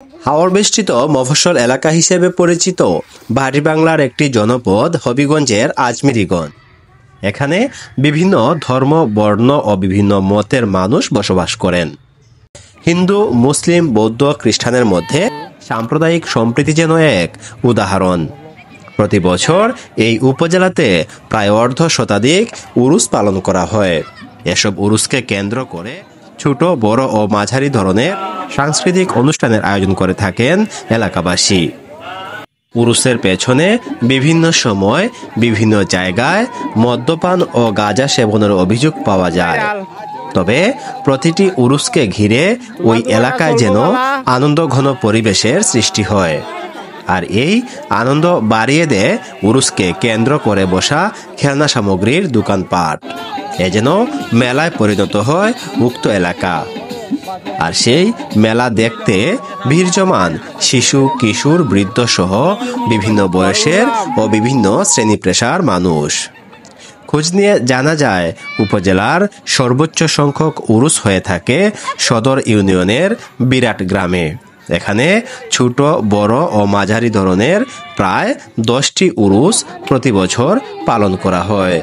হাওর বেষ্টিত মফস্বল এলাকা হিসেবে পরিচিত ভাটি বাংলার একটি জনপদ হবিগঞ্জের আজমিরিগঞ্জ। এখানে বিভিন্ন ধর্ম, বর্ণ ও বিভিন্ন মতের মানুষ বসবাস করেন। হিন্দু, মুসলিম, বৌদ্ধ, খ্রিস্টানের মধ্যে সাম্প্রদায়িক সম্প্রীতি যেন এক উদাহরণ। প্রতি বছর এই উপজেলাতে প্রায় অর্ধ শতাধিক উরুস পালন করা হয়। এসব উরুসকে কেন্দ্র করে ছোট, বড় ও মাঝারি ধরনের সাংস্কৃতিক অনুষ্ঠানের আয়োজন করে থাকেন এলাকাবাসী। উরুসের পেছনে বিভিন্ন সময় বিভিন্ন জায়গায় মদ্যপান ও গাঁজা সেবনের অভিযোগ পাওয়া যায়। তবে প্রতিটি উরুসকে ঘিরে ওই এলাকায় যেন আনন্দঘন পরিবেশের সৃষ্টি হয়। আর এই আনন্দ বাড়িয়ে দেয় উরুসকে কেন্দ্র করে বসা খেলনা সামগ্রীর দোকানপাট। এ যেন মেলায় পরিণত হয় উক্ত এলাকা। আর সেই মেলা দেখতে ভিড় জমান শিশু, কিশোর, বৃদ্ধ সহ বিভিন্ন বয়সের ও বিভিন্ন শ্রেণী পেশার মানুষ। খোঁজ নিয়ে জানা যায়, উপজেলার সর্বোচ্চ সংখ্যক উরুস হয়ে থাকে সদর ইউনিয়নের বিরাট গ্রামে। এখানে ছোট, বড় ও মাঝারি ধরনের প্রায় 10টি উরুস প্রতি বছর পালন করা হয়।